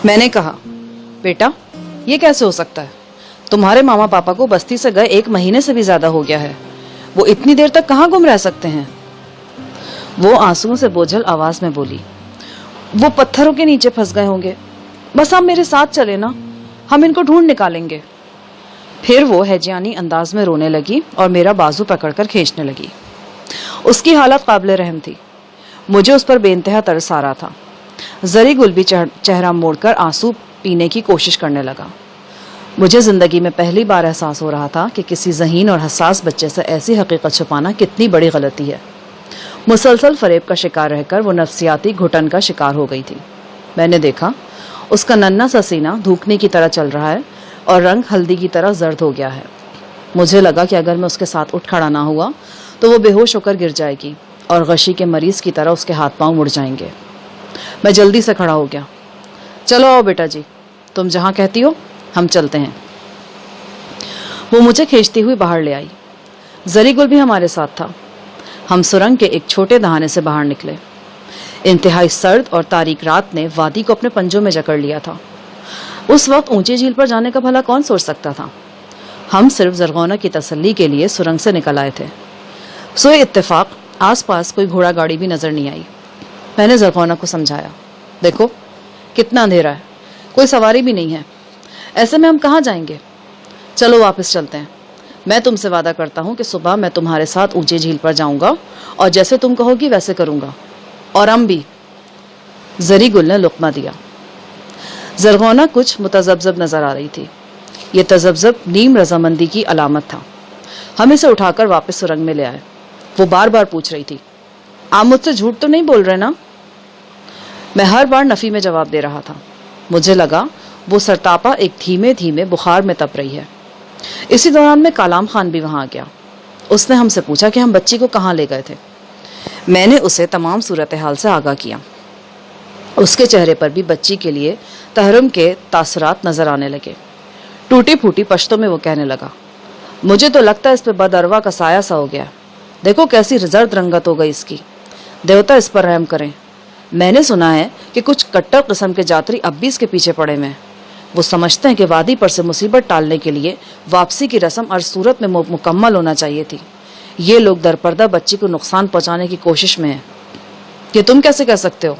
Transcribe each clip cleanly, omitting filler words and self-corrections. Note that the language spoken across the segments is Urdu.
میں نے کہا بیٹا یہ کیسے ہو سکتا ہے؟ تمہارے ماما پاپا کو بستی سے گئے 1 مہینے سے بھی زیادہ ہو گیا ہے، وہ اتنی دیر تک کہاں گم رہ سکتے ہیں؟ وہ آنسوؤں سے بوجھل آواز میں بولی، وہ پتھروں کے نیچے پھنس گئے ہوں گے، بس آپ میرے ساتھ چلے نا، ہم ان کو ڈھونڈ نکالیں گے۔ پھر وہ ہیجانی انداز میں رونے لگی اور میرا بازو پکڑ کر کھینچنے لگی۔ اس کی حالت قابل رحم تھی، مجھے اس پر بے انتہا ترس آ رہا تھا۔ زری گل بھی چہرہ موڑ کر آنسو پینے کی کوشش کرنے لگا۔ مجھے زندگی میں پہلی بار احساس ہو رہا تھا کہ کسی ذہین اور حساس بچے سے ایسی حقیقت چھپانا کتنی بڑی غلطی ہے۔ مسلسل فریب کا شکار رہ کر وہ نفسیاتی گھٹن کا شکار ہو گئی تھی۔ میں نے دیکھا اس کا ننھا سا سینہ دھوکنے کی طرح چل رہا ہے اور رنگ ہلدی کی طرح زرد ہو گیا ہے۔ مجھے لگا کہ اگر میں اس کے ساتھ اٹھ کھڑا نہ ہوا تو وہ بے ہوش ہو کر گر جائے گی اور غشی کے مریض کی طرح اس کے ہاتھ پاؤں مڑ جائیں گے۔ میں جلدی سے کھڑا ہو گیا۔ چلو آؤ بیٹا جی، تم جہاں کہتی ہو ہم چلتے ہیں۔ وہ مجھے کھینچتی ہوئی باہر لے آئی۔ زری گل بھی ہمارے ساتھ تھا۔ ہم سرنگ کے ایک چھوٹے دہانے سے باہر نکلے۔ انتہائی سرد اور تاریک رات نے وادی کو اپنے پنجوں میں جکڑ لیا تھا۔ اس وقت اونچی جھیل پر جانے کا بھلا کون سوچ سکتا تھا؟ ہم صرف زرغونہ کی تسلی کے لیے سرنگ سے نکل آئے تھے۔ سوئے اتفاق آس پاس کوئی گھوڑا گاڑی بھی نظر نہیں آئی۔ میں نے زرغونہ کو سمجھایا، دیکھو کتنا اندھیرا ہے، کوئی سواری بھی نہیں ہے، ایسے میں ہم کہاں جائیں گے؟ چلو واپس چلتے ہیں۔ میں تم سے وعدہ کرتا ہوں کہ صبح میں تمہارے ساتھ اونچی جھیل پر جاؤں گا اور جیسے تم کہو گی ویسے کروں گا، اور ہم بھی۔ زری گل نے لقمہ دیا۔ زرغونہ کچھ متذبذب نظر آ رہی تھی۔ یہ تذبذب نیم رضامندی کی علامت تھا۔ ہم اسے اٹھا کر واپس سرنگ میں لے آئے۔ وہ بار بار پوچھ رہی تھی، آپ مجھ سے جھوٹ تو نہیں بول رہے نا؟ میں ہر بار نفی میں جواب دے رہا تھا۔ مجھے لگا وہ سرتاپا ایک دھیمے دھیمے بخار میں تپ رہی ہے۔ اسی دوران میں کالام خان بھی وہاں آ گیا۔ اس نے ہم سے پوچھا کہ ہم بچی کو کہاں لے گئے تھے۔ میں نے اسے تمام صورتحال سے آگاہ کیا۔ اس کے چہرے پر بھی بچی کے لیے تحرم کے تاثرات نظر آنے لگے۔ ٹوٹی پھوٹی پشتوں میں وہ کہنے لگا، مجھے تو لگتا ہے اس پہ بداروا کا سایہ سا ہو گیا، دیکھو کیسی زرد رنگت ہو گئی اس کی، دیوتا اس پر رحم کریں۔ میں نے سنا ہے کہ کچھ کٹر قسم کے جاتری اب بھی اس کے پیچھے پڑے ہوئے ہیں۔ وہ سمجھتے ہیں کہ وادی پر سے مصیبت ٹالنے کے لیے واپسی کی رسم ہر صورت میں مکمل ہونا چاہیے تھی۔ یہ لوگ درپردہ بچی کو نقصان پہنچانے کی کوشش میں ہیں۔ یہ تم کیسے کہہ سکتے ہو؟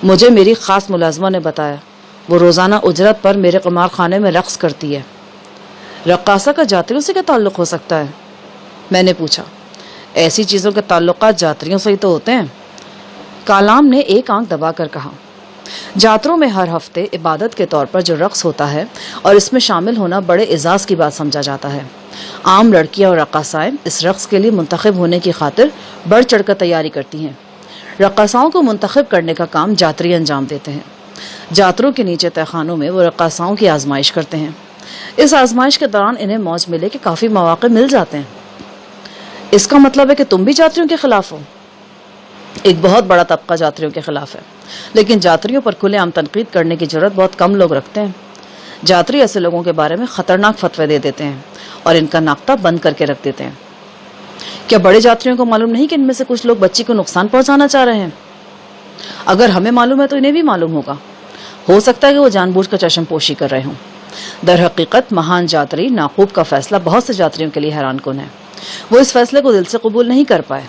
مجھے میری خاص ملازمہ نے بتایا، وہ روزانہ اجرت پر میرے قمار خانے میں رقص کرتی ہے۔ رقاصہ کا جاتریوں سے کیا تعلق ہو سکتا ہے؟ میں نے پوچھا۔ ایسی چیزوں کے تعلقات جاتریوں سے ہی تو ہوتے ہیں۔ کالام نے ایک آنکھ دبا کر کہا، جاتروں میں ہر ہفتے عبادت کے طور پر جو رقص ہوتا ہے اور اس میں شامل ہونا بڑے اعزاز کی بات سمجھا جاتا ہے۔ عام لڑکیاں اور رقاصائیں اس رقص کے لیے منتخب ہونے کی خاطر بڑھ چڑھ کر تیاری کرتی ہیں۔ رقاصاؤں کو منتخب کرنے کا کام جاتری انجام دیتے ہیں۔ جاتروں کے نیچے تہہ خانوں میں وہ رقاصاؤں کی آزمائش کرتے ہیں۔ اس آزمائش کے دوران انہیں موج ملے کہ کافی مواقع مل جاتے ہیں۔ اس کا مطلب ہے کہ تم بھی جاتریوں کے خلاف ہو؟ ایک بہت بڑا طبقہ جاتریوں کے خلاف ہے، لیکن جاتریوں پر کھلے عام تنقید کرنے کی ضرورت بہت کم لوگ رکھتے ہیں۔ جاتری ایسے لوگوں کے بارے میں خطرناک فتوے دے دیتے ہیں اور ان کا ناقطہ بند کر کے رکھ دیتے ہیں۔ کیا بڑے جاتریوں کو معلوم نہیں کہ ان میں سے کچھ لوگ بچی کو نقصان پہنچانا چاہ رہے ہیں؟ اگر ہمیں معلوم ہے تو انہیں بھی معلوم ہوگا۔ ہو سکتا ہے کہ وہ جان بوجھ کر چشم پوشی کر رہے ہوں۔ در حقیقت مہان جاتری ناقوب کا فیصلہ بہت سے جاتریوں کے لیے حیران کن ہے۔ وہ اس فیصلے کو دل سے قبول نہیں کر پائے۔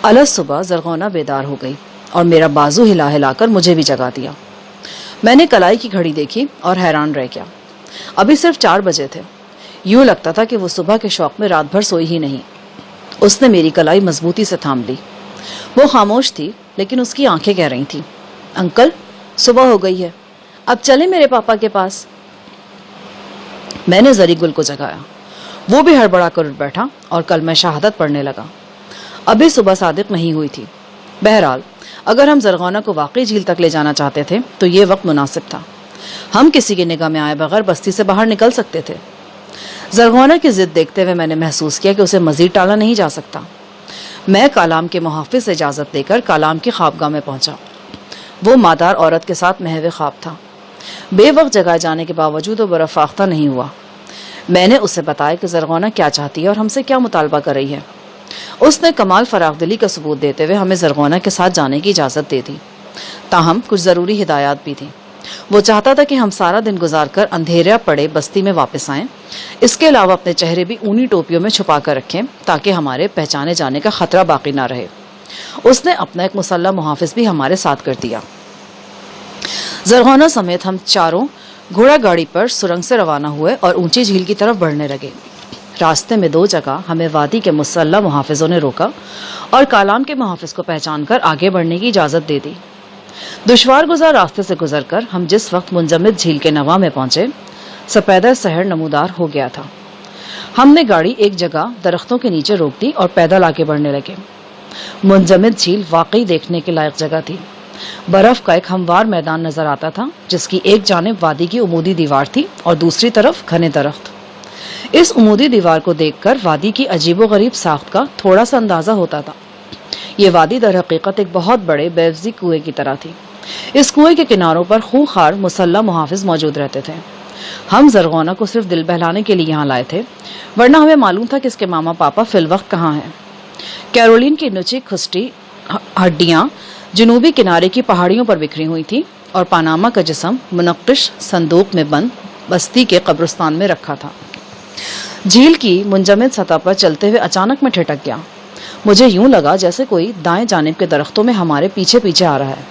الگ صبح زرغونہ بیدار ہو گئی اور میرا بازو ہلا ہلا کر مجھے بھی جگا دیا۔ میں نے کلائی کی گھڑی دیکھی اور حیران رہ گیا۔ ابھی صرف 4 بجے تھے۔ یوں لگتا تھا کہ وہ صبح کے شوق میں رات بھر سوئی ہی نہیں۔ اس نے میری کلائی مضبوطی سے تھام لی۔ وہ خاموش تھی لیکن اس کی آنکھیں کہہ رہی تھیں، انکل صبح ہو گئی ہے، اب چلیں میرے پاپا کے پاس۔ میں نے زری گل کو جگایا۔ وہ بھی ہڑبڑا کر اٹھ بیٹھا اور کلمہ شہادت پڑھنے لگا۔ ابھی صبح صادق نہیں ہوئی تھی۔ بہرحال اگر ہم زرغونہ کو واقعی جھیل تک لے جانا چاہتے تھے تو یہ وقت مناسب تھا۔ ہم کسی کی نگاہ میں آئے بغیر بستی سے باہر نکل سکتے تھے۔ زرغونہ کی ضد دیکھتے ہوئے میں نے محسوس کیا کہ اسے مزید ٹالا نہیں جا سکتا۔ میں کالام کے محافظ سے اجازت لے کر کالام کی خوابگاہ میں پہنچا۔ وہ مادار عورت کے ساتھ محو خواب تھا۔ بے وقت جگائے جانے کے باوجود وہ برافاختہ نہیں ہوا۔ میں نے اسے بتایا کہ زرغونہ کیا چاہتی ہے اور ہم سے کیا مطالبہ کر رہی ہے۔ اس نے کمال فراخ دلی کا ثبوت دیتے ہوئے ہمیں زرغونہ کے ساتھ جانے کی اجازت دے دی۔ تاہم کچھ ضروری ہدایات بھی تھیں۔ وہ چاہتا تھا کہ ہم سارا دن گزار کر اندھیرا پڑے بستی میں واپس آئیں، اس کے علاوہ اپنے چہرے بھی اونی ٹوپیوں میں چھپا کر رکھیں تاکہ ہمارے پہچانے جانے کا خطرہ باقی نہ رہے۔ اس نے اپنا ایک مسلح محافظ بھی ہمارے ساتھ کر دیا۔ زرغونہ سمیت ہم چاروں گھوڑا گاڑی پر سرنگ سے روانہ ہوئے اور اونچی جھیل کی طرف بڑھنے لگے۔ راستے میں 2 جگہ ہمیں وادی کے مسلح محافظوں نے روکا اور کالام کے محافظ کو پہچان کر آگے بڑھنے کی اجازت دے دی۔ دشوار گزار راستے سے گزر کر ہم جس وقت منجمد جھیل کے نواح میں پہنچے، سپیدہ سحر نمودار ہو گیا تھا۔ ہم نے گاڑی ایک جگہ درختوں کے نیچے روک دی اور پیدل آگے بڑھنے لگے۔ منجمد جھیل واقعی دیکھنے کے لائق جگہ تھی۔ برف کا ایک ہموار میدان نظر آتا تھا جس کی ایک جانب وادی کی عمودی دیوار تھی اور دوسری طرف گھنے درخت۔ اس عمودی دیوار کو دیکھ کر وادی کی عجیب و غریب ساخت کا تھوڑا سا اندازہ ہوتا تھا۔ یہ وادی در حقیقت ایک بہت بڑے بیوزی کنویں کی طرح تھی۔ اس کنویں کے کناروں پر خونخوار مسلح محافظ موجود رہتے تھے۔ ہم زرغونہ کو صرف دل بہلانے کے لیے یہاں لائے تھے، ورنہ ہمیں معلوم تھا کہ اس کے ماما پاپا فی الوقت کہاں ہیں۔ کیرولین کی نچی کھسٹی ہڈیاں جنوبی کنارے کی پہاڑیوں پر بکھری ہوئی تھی اور پاناما کا جسم منقش صندوق میں بند بستی کے قبرستان میں رکھا تھا۔ جھیل کی منجمد سطح پر چلتے ہوئے اچانک میں ٹھٹک گیا۔ مجھے یوں لگا جیسے کوئی دائیں جانب کے درختوں میں ہمارے پیچھے پیچھے آ رہا ہے۔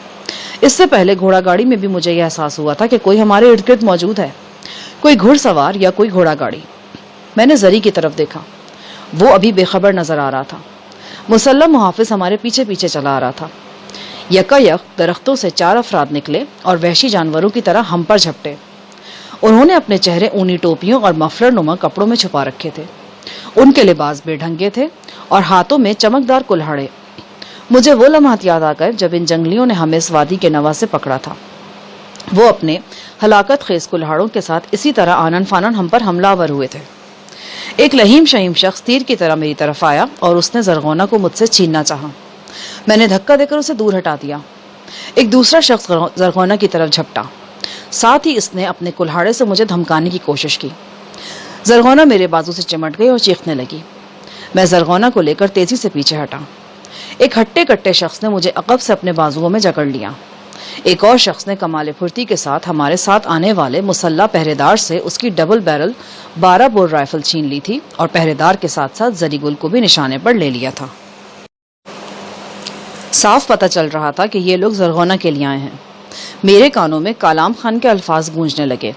اس سے پہلے گھوڑا گاڑی میں بھی مجھے یہ احساس ہوا تھا کہ کوئی ہمارے ارد گرد موجود ہے، کوئی گھڑ سوار یا کوئی گھوڑا گاڑی۔ میں نے زری کی طرف دیکھا، وہ ابھی بے خبر نظر آ رہا تھا۔ مسلح محافظ ہمارے پیچھے پیچھے چلا آ رہا تھا۔ یکایک درختوں سے 4 افراد نکلے اور وحشی جانوروں کی طرح ہم پر جھپٹے۔ انہوں نے اپنے چہرے اونی ٹوپیوں اور مفلر نما کپڑوں میں چھپا رکھے تھے۔ ان کے لباس بے ڈھنگے تھے اور ہاتھوں میں چمکدار کلہاڑے۔ مجھے وہ لمحات یاد آ گئے جب ان جنگلیوں نے ہمیں اس وادی کے نواح سے پکڑا تھا۔ وہ اپنے ہلاکت خیز کلہاڑوں کے ساتھ اسی طرح آنن فانن ہم پر حملہ آور ہوئے تھے۔ ایک لہیم شہیم شخص تیر کی طرح میری طرف آیا اور اس نے زرغونہ کو مجھ سے چھیننا چاہا۔ میں نے دھکا دے کر اسے دور ہٹا دیا۔ ایک دوسرا شخص زرغونہ کی طرف جھپٹا، ساتھ ہی اس نے اپنے کلہاڑے سے مجھے دھمکانے کی کوشش کی۔ زرغونہ میرے بازو سے چمٹ گئی اور چیخنے لگی۔ میں زرغونہ کو لے کر تیزی سے پیچھے ہٹا۔ ایک ہٹے کٹے شخص نے مجھے عقب سے اپنے بازوؤں میں جکڑ لیا۔ ایک اور شخص نے کمال پھرتی کے ساتھ ہمارے ساتھ آنے والے مسلح پہرے دار سے اس کی ڈبل بیرل 12 بور رائفل چھین لی تھی اور پہرے دار کے ساتھ ساتھ زری گل کو بھی نشانے پر لے لیا تھا۔ صاف پتہ چل رہا تھا کہ یہ لوگ زرغونہ کے لیے آئے ہیں۔ میرے کانوں میں کالام خان کے الفاظ گونجنے لگے۔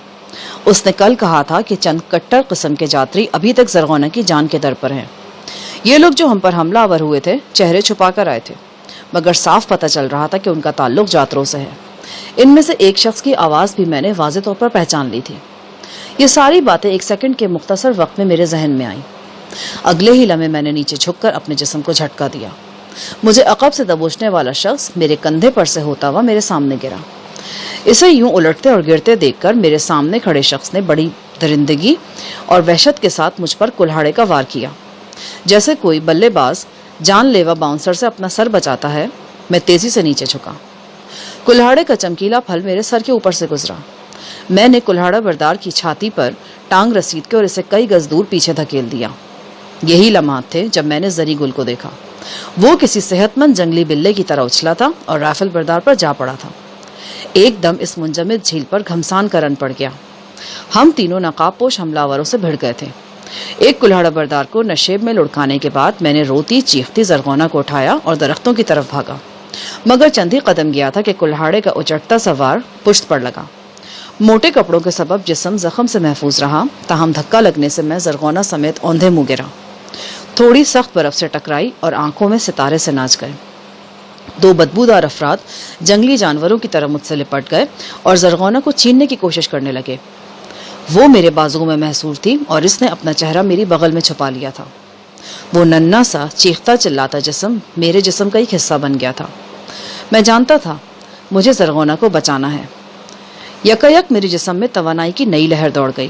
اس نے کل کہا تھا کہ چند کٹر قسم کے جاتری ابھی تک زرغونہ کی جان کے در پر ہیں۔ یہ لوگ جو ہم پر حملہ آور ہوئے تھے چہرے چھپا کر آئے تھے، مگر صاف پتہ چل رہا تھا کہ ان کا تعلق جاتروں سے ہے۔ ان میں سے ایک شخص کی آواز بھی میں نے واضح طور پر پہچان لی تھی۔ یہ ساری باتیں ایک سیکنڈ کے مختصر وقت میں میرے ذہن میں آئیں۔ اگلے ہی لمحے میں نے نیچے جھک کر اپنے جسم کو جھٹکا دیا۔ مجھے عقب سے دبوچنے والا شخص میرے کندھے پر سے ہوتا ہوا میرے سامنے گرا۔ اسے یوں الٹتے اور گرتے دیکھ کر میرے سامنے کھڑے شخص نے بڑی درندگی اور وحشت کے ساتھ مجھ پر کلہاڑے کا وار کیا۔ جیسے کوئی بلے باز جان لیوا باؤنسر سے اپنا سر بچاتا ہے، میں تیزی سے نیچے جھکا۔ کلہاڑے کا چمکیلا پھل میرے سر کے اوپر سے گزرا۔ میں نے کلہاڑا بردار کی چھاتی پر ٹانگ رسید کے اور اسے کئی گز دور پیچھے دھکیل دیا۔ یہی لمحات تھے جب میں نے زری گل کو دیکھا۔ وہ کسی صحت مند جنگلی بلے کی طرح اچھلا تھا اور رائفل بردار پر جا پڑا تھا۔ ایک دم اس منجمد جھیل پر گھمسان کا رن پڑ گیا۔ ہم تینوں نقاب پوش حملہ آوروں سے بھڑ گئے تھے۔ ایک کلہاڑا بردار کو نشیب میں لڑکانے کے بعد میں نے روتی چیختی زرغونہ کو اٹھایا اور درختوں کی طرف بھاگا، مگر چند ہی قدم گیا تھا کہ کلہاڑے کا اچٹتا سوار پشت پر لگا۔ موٹے کپڑوں کے سبب جسم زخم سے محفوظ رہا، تاہم دھکا لگنے سے میں زرغونہ سمیت اوندھے منہ گرا۔ تھوڑی سخت برف سے ٹکرائی اور آنکھوں میں ستارے سے ناچ گئے۔ 2 بدبودار افراد جنگلی جانوروں کی طرح مجھ سے لپٹ گئے اور زرغونہ کو چھیننے کی کوشش کرنے لگے۔ وہ میرے بازوؤں میں محصور تھی اور اس نے اپنا چہرہ میری بغل میں چھپا لیا تھا۔ وہ ننھا سا چیختا چلاتا جسم میرے جسم کا ایک حصہ بن گیا تھا۔ میں جانتا تھا مجھے زرغونہ کو بچانا ہے۔ یکایک میرے جسم میں توانائی کی نئی لہر دوڑ گئی۔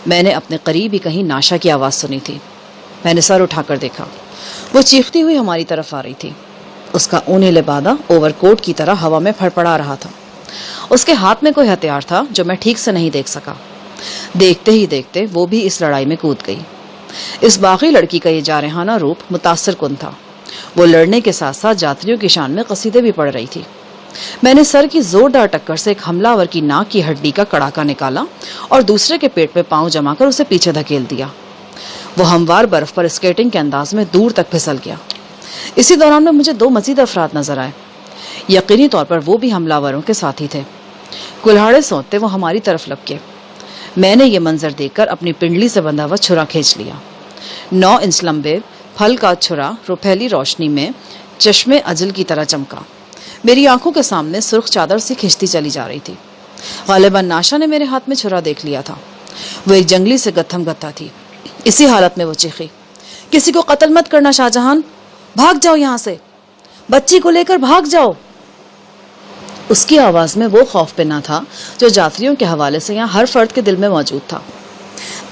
میں نے اپنے قریب ہی کہیں ناشا کی آواز سنی تھی۔ میں نے سر اٹھا کر دیکھا، وہ چیختی ہوئی ہماری طرف آ رہی تھی۔ اس کا اونی لبادہ اوور کوٹ کی طرح ہوا میں پھڑپڑا رہا تھا۔ اس کے ہاتھ میں کوئی ہتھیار تھا جو میں ٹھیک سے نہیں دیکھ سکا۔ دیکھتے ہی دیکھتے وہ بھی اس لڑائی میں کود گئی۔ اس باغی لڑکی کا یہ جارحانہ روپ متاثر کن تھا۔ وہ لڑنے کے ساتھ ساتھ جاتریوں کی شان میں قصیدے بھی پڑھ رہی تھی۔ میں نے سر کی زوردار ٹکر سے ایک حملہ آور کی ناک کی ہڈی کا کڑاکا نکالا اور دوسرے کے پیٹ پہ پاؤں جما کر اسے پیچھے دھکیل دیا۔ وہ ہموار برف پر اسکیٹنگ کے انداز میں دور تک پھسل گیا۔ اسی دوران میں مجھے 2 مزید افراد نظر آئے۔ یقینی طور پر وہ بھی حملہ آوروں کے ساتھی تھے۔ کلہاڑے سونتتے وہ ہماری طرف لپکے۔ میں نے یہ منظر دیکھ کر اپنی پنڈلی سے بندھا ہوا چھرا کھینچ لیا۔ 9 انچ لمبے پھل کا چھرا روپیلی روشنی میں چشمے اجل کی طرح چمکا۔ میری آنکھوں کے سامنے سرخ چادر سے کھینچتی چلی جا رہی تھی۔ غالباً ناشا نے میرے ہاتھ میں چھرا دیکھ لیا تھا۔ وہ ایک جنگلی سے گتھم گتھا تھی۔ اسی حالت میں وہ چیخی، کسی کو قتل مت کرنا شاہ جہان، بھاگ جاؤ یہاں سے، بچی کو لے کر بھاگ جاؤ۔ اس کی آواز میں وہ خوف پنا تھا جو یاتریوں کے حوالے سے یہاں ہر فرد کے دل میں موجود تھا۔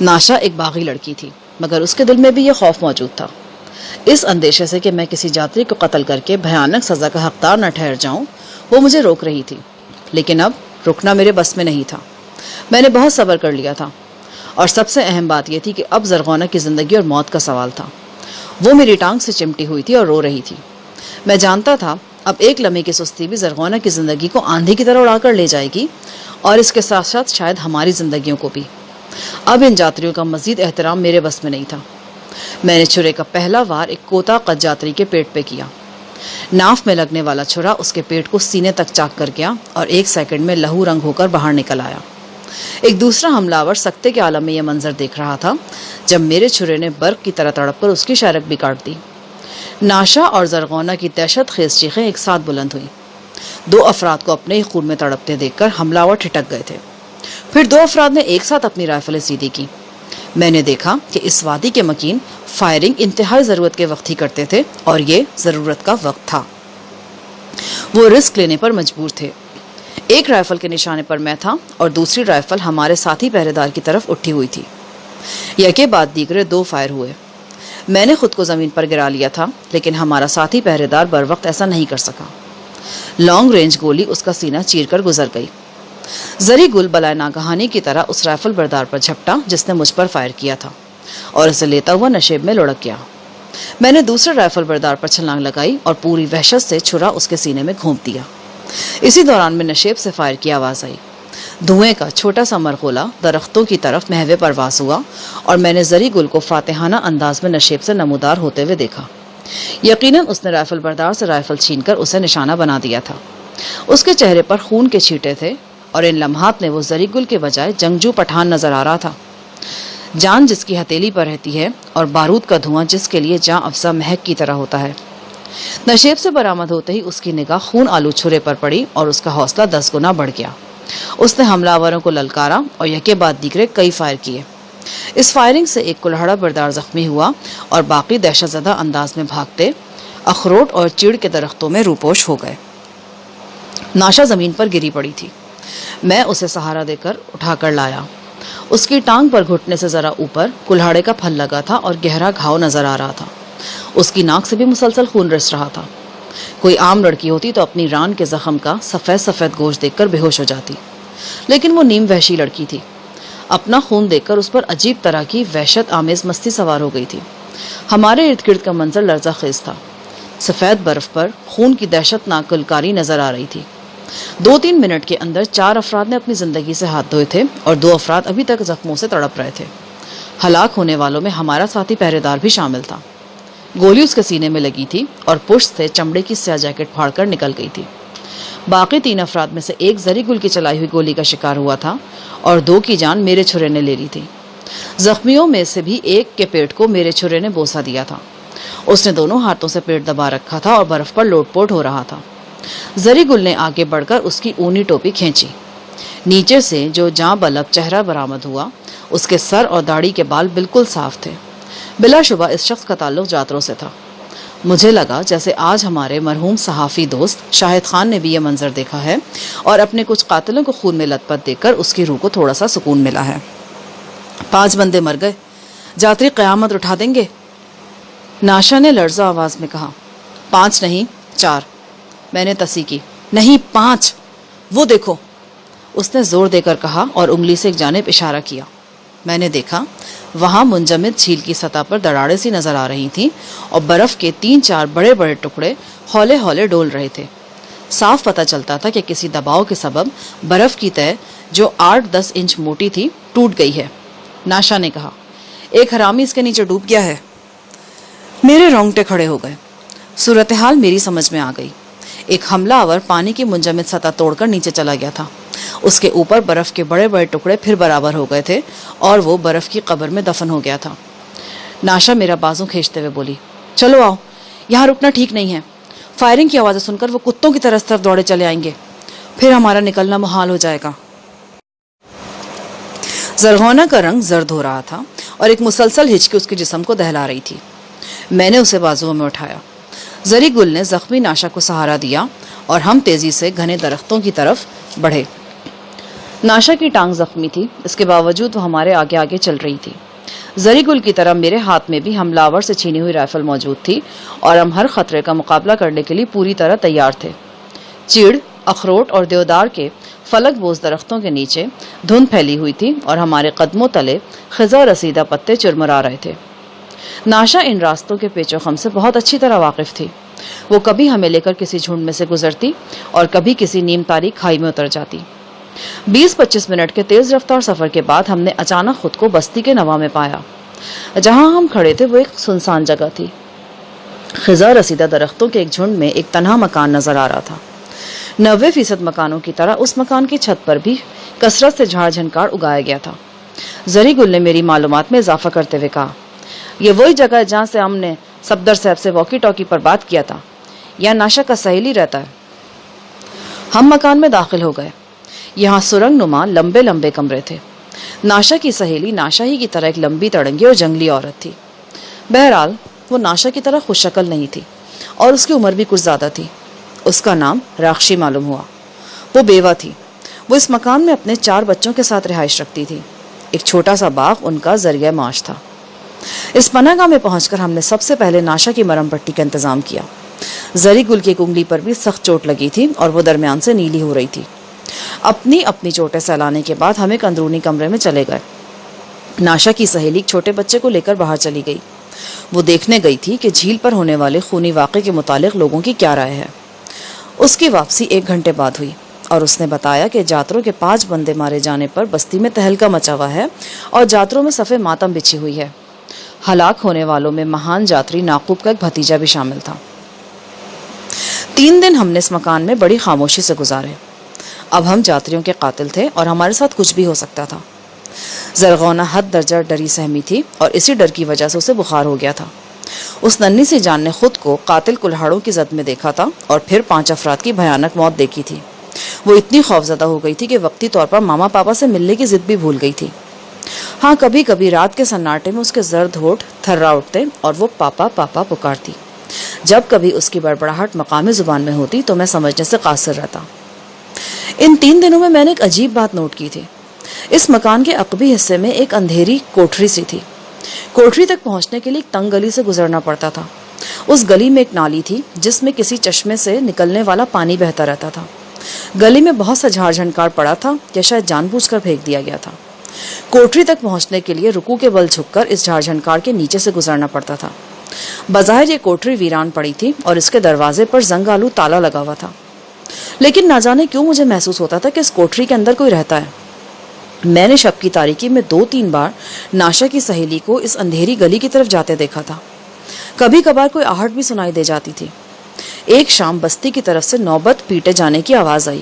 ناشا ایک باغی لڑکی تھی، مگر اس کے دل میں بھی یہ خوف موجود تھا، اس اندیشے سے کہ میں کسی یاتری کو قتل کر کے بھیانک سزا کا حقدار نہ ٹھہر جاؤں۔ وہ مجھے روک رہی تھی، لیکن اب رکنا میرے بس میں نہیں تھا۔ میں نے بہت صبر کر لیا تھا، اور سب سے اہم بات یہ تھی کہ اب زرغونہ کی زندگی اور موت کا سوال تھا۔ وہ میری ٹانگ سے چمٹی ہوئی تھی اور رو رہی تھی۔ میں جانتا تھا اب ایک لمحے کی سستی بھی زرغونہ کی زندگی کو آندھی کی طرح اڑا کر لے جائے گی، اور اس کے ساتھ ساتھ شاید ہماری زندگیوں کو بھی۔ اب ان یاتریوں کا مزید احترام میرے بس میں نہیں تھا۔ میں نے چھرے کا پہلا وار ایک کوتا قد یاتری کے پیٹ پہ کیا۔ ناف میں لگنے والا چھرا اس کے پیٹ کو سینے تک چاک کر گیا اور 1 سیکنڈ میں لہو رنگ ہو کر باہر نکل آیا۔ ایک دوسرا حملہ آور سکتے کے عالم میں یہ منظر دیکھ رہا تھا جب میرے چھرے نے برق کی طرح تڑپ کر اس کی شارک بھی کاٹ دی۔ ناشا اور زرغونہ کی دہشت خیز چیخیں ایک ساتھ بلند ہوئیں۔ 2 افراد کو اپنے ہی خون میں تڑپتے دیکھ کر حملہ آور ٹھٹک گئے تھے۔ پھر 2 افراد نے ایک ساتھ اپنی رائفلیں سیدھی کی۔ میں نے دیکھا کہ اس وادی کے مکین فائرنگ انتہائی ضرورت کے وقت ہی کرتے تھے، اور یہ ضرورت کا وقت تھا۔ وہ رسک لینے پر مجبور تھے۔ ایک رائفل کے نشانے پر میں تھا اور دوسری رائفل ہمارے ساتھی پہرے دار کی طرف اٹھی ہوئی تھی۔ یکے بعد دیگرے 2 فائر ہوئے۔ میں نے خود کو زمین پر گرا لیا تھا، لیکن ہمارا ساتھی پہرے دار بر وقت ایسا نہیں کر سکا۔ لانگ رینج گولی اس کا سینہ چیر کر گزر گئی۔ زری گل بلائے ناگہانی کی طرح اس رائفل بردار پر جھپٹا جس نے مجھ پر فائر کیا تھا، اور اسے لیتا ہوا نشیب میں لڑک گیا۔ میں نے دوسرے رائفل بردار پر چھلانگ لگائی اور پوری وحشت سے چھرا اس کے سینے میں گھونپ دیا۔ اسی دوران میں نشیب سے فائر کی آواز آئی۔ دھوئیں کا چھوٹا سا مرغولا درختوں کی طرف محو پرواز ہوا، اور میں نے زری گل کو فاتحانہ انداز میں نشیب سے نمودار ہوتے ہوئے دیکھا۔ یقیناً اس نے رائفل بردار سے رائفل چھین کر اسے نشانہ بنا دیا تھا۔ اس کے چہرے پر خون کے چھینٹے تھے، اور ان لمحات میں وہ زری گل کے بجائے جنگجو پٹھان نظر آ رہا تھا۔ جان جس کی ہتھیلی پر رہتی ہے اور بارود کا دھواں جس کے لیے جاں افزا مہک کی طرح ہوتا ہے۔ نشیب سے برآمد ہوتے ہی اس کی نگاہ خون آلو چھرے پر پڑی اور اس کا حوصلہ 10 گنا بڑھ گیا۔ اس نے حملہ آوروں کو للکارا اور یکے بعد دیگرے کئی فائر کیے۔ اس فائرنگ سے ایک کلہڑا بردار زخمی ہوا اور باقی دہشت زدہ انداز میں بھاگتے اخروٹ اور چیڑ کے درختوں میں روپوش ہو گئے۔ ناشا زمین پر گری پڑی تھی۔ میں اسے سہارا دے کر اٹھا کر لایا۔ اس کی ٹانگ پر گھٹنے سے ذرا اوپر کلہاڑے کا پھل لگا تھا اور گہرا گھاؤ نظر آ رہا تھا۔ اس کی ناک سے بھی مسلسل خون رس رہا تھا۔ کوئی عام لڑکی ہوتی تو اپنی ران کے زخم کا سفید سفید گوشت دیکھ کر بے ہوش ہو جاتی، لیکن وہ نیم وحشی لڑکی تھی۔ اپنا خون دیکھ کر اس پر عجیب طرح کی وحشت آمیز مستی سوار ہو گئی تھی۔ ہمارے ارد گرد کا منظر لرزہ خیز تھا۔ سفید برف پر خون کی دہشت ناک گلکاری نظر آ رہی تھی۔ 2-3 منٹ کے اندر 4 افراد نے اپنی زندگی سے ہاتھ دھوئے تھے اور 2 افراد ابھی تک زخموں سے تڑپ رہے تھے۔ ہلاک ہونے والوں میں ہمارا ساتھی پہرے دار بھی شامل تھا۔ گولی اس کے سینے میں لگی تھی اور پشت سے چمڑے کی سیاہ جیکٹ پھاڑ کر نکل گئی تھی۔ باقی 3 افراد میں سے ایک زری گل کی چلائی ہوئی گولی کا شکار ہوا تھا اور 2 کی جان میرے چھرے نے لے لی تھی۔ زخمیوں میں سے بھی ایک کے پیٹ کو میرے چھرے نے بوسہ دیا تھا۔ اس نے دونوں ہاتھوں سے پیٹ دبا رکھا تھا اور برف پر لوٹ پوٹ ہو رہا تھا۔ زری گل نے آگے بڑھ کر اس کی اونی ٹوپی کھینچی۔ نیچے سے جو جاں بلب چہرہ برآمد ہوا، اس کے سر اور داڑھی کے بال بالکل صاف تھے۔ بلا شبہ اس شخص کا تعلق یاتروں سے تھا۔ مجھے لگا جیسے آج ہمارے مرحوم صحافی دوست شاہد خان نے بھی یہ منظر دیکھا ہے اور اپنے کچھ قاتلوں کو خون میں لت پت دیکھ کر اس کی روح کو تھوڑا سا سکون ملا ہے۔ 5 بندے مر گئے، یاتری قیامت اٹھا دیں گے، ناشا نے لرزہ آواز میں کہا۔ 5 نہیں 4، میں نے تصحیح کی۔ نہیں 5، وہ دیکھو، اس نے زور دے کر کہا اور انگلی سے ایک جانب اشارہ کیا۔ میں نے دیکھا وہاں منجمد جھیل کی سطح پر دراڑیں سی نظر آ رہی تھیں اور برف کے 3-4 بڑے بڑے ٹکڑے ہولے ہولے ڈول رہے تھے۔ صاف پتہ چلتا تھا کہ کسی دباؤ کے سبب برف کی تہ جو 8-10 انچ موٹی تھی ٹوٹ گئی ہے۔ ناشا نے کہا، ایک حرامی اس کے نیچے ڈوب گیا ہے۔ میرے رونگٹے کھڑے ہو گئے۔ صورتحال میری سمجھ میں آ گئی۔ ایک حملہ آور پانی کی منجمد سطح توڑ کر نیچے چلا گیا تھا۔ اس کے اوپر برف کے بڑے بڑے ٹکڑے پھر برابر ہو گئے تھے اور وہ برف کی قبر میں دفن ہو گیا تھا۔ ناشا میرا بازو کھینچتے ہوئے بولی، چلو آؤ، یہاں رکنا ٹھیک نہیں ہے۔ فائرنگ کی آوازیں سن کر وہ کتوں کی طرح طرف دوڑے چلے آئیں گے، پھر ہمارا نکلنا محال ہو جائے گا۔ زرغونہ کا رنگ زرد ہو رہا تھا اور ایک مسلسل ہچکی اس کے جسم کو دہلا رہی تھی۔ میں نے اسے بازوؤں میں اٹھایا۔ زری گل نے زخمی ناشا کو سہارا دیا اور ہم تیزی سے گھنے درختوں کی طرف بڑھے۔ ناشا کی ٹانگ زخمی تھی، اس کے باوجود وہ ہمارے آگے آگے چل رہی تھی۔ زری گل کی طرح میرے ہاتھ میں بھی حملہ آور سے چھینی ہوئی رائفل موجود تھی اور ہم ہر خطرے کا مقابلہ کرنے کے لیے پوری طرح تیار تھے۔ چیڑ، اخروٹ اور دیودار کے فلک بوز درختوں کے نیچے دھند پھیلی ہوئی تھی اور ہمارے قدموں تلے خزاں رسیدہ پتے چرمرا رہے تھے۔ ناشا ان راستوں کے پیچ و خم سے بہت اچھی طرح واقف تھی۔ وہ کبھی ہمیں لے کر کسی جھنڈ میں سے گزرتی اور کبھی کسی نیم تاریک کھائی میں اتر جاتی۔ 20-25 منٹ کے تیز رفتار سفر کے بعد ہم نے اچانک خود کو بستی کے نواح میں پایا۔ جہاں ہم کھڑے تھے وہ ایک سنسان جگہ تھی۔ خزاں رسیدہ درختوں کے ایک جھنڈ میں ایک تنہا مکان نظر آ رہا تھا۔ 90% مکانوں کی طرح اس مکان کی چھت پر بھی کثرت سے جھاڑ جھنکاڑ اگایا گیا تھا۔ زری گل نے میری معلومات میں اضافہ کرتے ہوئے کہا، یہ وہی جگہ ہے جہاں سے ہم نے صفدر صاحب سے واکی ٹاکی پر بات کیا تھا۔ یہاں ناشا کا سہیلی رہتا ہے۔ ہم مکان میں داخل ہو گئے۔ یہاں سرنگ نما لمبے لمبے کمرے تھے۔ ناشا کی سہیلی ناشا ہی کی طرح ایک لمبی تڑنگی اور جنگلی عورت تھی۔ بہرحال وہ ناشا کی طرح خوش شکل نہیں تھی اور اس کی عمر بھی کچھ زیادہ تھی۔ اس کا نام راکشی معلوم ہوا۔ وہ بیوہ تھی۔ وہ اس مکان میں اپنے 4 بچوں کے ساتھ رہائش رکھتی تھی۔ ایک چھوٹا سا باغ ان کا ذریعہ معاش تھا۔ اس پناہ گاہ میں پہنچ کر ہم نے سب سے پہلے ناشا کی مرم پٹی کا انتظام کیا۔ زری گل کی انگلی پر بھی سخت چوٹ لگی تھی اور وہ درمیان سے نیلی ہو رہی تھی۔ اپنی اپنی چوٹیں سہلانے کے بعد ہم ایک اندرونی کمرے میں چلے گئے۔ ناشا کی سہیلی ایک چھوٹے بچے کو لے کر باہر چلی گئی۔ وہ دیکھنے گئی تھی کہ جھیل پر ہونے والے خونی واقعے کے متعلق لوگوں کی کیا رائے ہے۔ اس کی واپسی 1 گھنٹے بعد ہوئی اور اس نے بتایا کہ جاتروں کے 5 بندے مارے جانے پر بستی میں تہلکہ مچا ہوا ہے اور جاتروں میں صفے ماتم بچھی ہوئی ہے۔ ہلاک ہونے والوں میں مہان جاتری ناقوب کا ایک بھتیجا بھی شامل تھا۔ 3 دن ہم نے اس مکان میں بڑی خاموشی سے گزارے۔ اب ہم جاتریوں کے قاتل تھے اور ہمارے ساتھ کچھ بھی ہو سکتا تھا۔ زرغونہ حد درجہ ڈری سہمی تھی اور اسی ڈر کی وجہ سے اسے بخار ہو گیا تھا۔ اس ننھی سی جان نے خود کو قاتل کلہاڑوں کی زد میں دیکھا تھا اور پھر 5 افراد کی بھیانک موت دیکھی تھی۔ وہ اتنی خوفزدہ ہو گئی تھی کہ وقتی طور پر ماما پاپا سے ملنے کی ضد بھی بھول گئی تھی۔ ہاں، کبھی کبھی رات کے سناٹے میں اس کے زرد ہونٹ تھرا اٹھتے اور وہ پاپا پاپا پکارتی۔ جب کبھی اس کی بڑبڑاہٹ مقامی زبان میں ہوتی تو میں سمجھنے سے قاصر رہتا۔ ان 3 دنوں میں نے ایک عجیب بات نوٹ کی تھی۔ اس مکان کے عقبی حصے میں ایک اندھیری کوٹری سی تھی۔ کوٹری تک پہنچنے کے لیے ایک تنگ گلی سے گزرنا پڑتا تھا۔ اس گلی میں ایک نالی تھی جس میں کسی چشمے سے نکلنے والا پانی بہتا رہتا تھا۔ گلی میں بہت سا جھاڑ جھنکاڑ پڑا تھا یا شاید جان بوجھ کر پھینک دیا گیا تھا۔ کوٹری تک پہنچنے کے لیے رکوع کے بل جھک کر اس جھاڑ جھنکاڑ کے نیچے سے گزرنا پڑتا تھا۔ بظاہر یہ کوٹری ویران پڑی تھی اور اس کے دروازے پر زنگ آلو تالا لگا ہوا تھا، لیکن نہ جانے کیوں مجھے محسوس ہوتا تھا کہ اس کوٹری کے اندر کوئی رہتا ہے۔ میں نے شب کی تاریکی میں 2-3 بار ناشا کی سہیلی کو اس اندھیری گلی کی طرف جاتے دیکھا تھا۔ کبھی کبھار کوئی آہٹ بھی سنائی دے جاتی تھی۔ ایک شام بستی کی طرف سے نوبت پیٹے جانے کی آواز آئی۔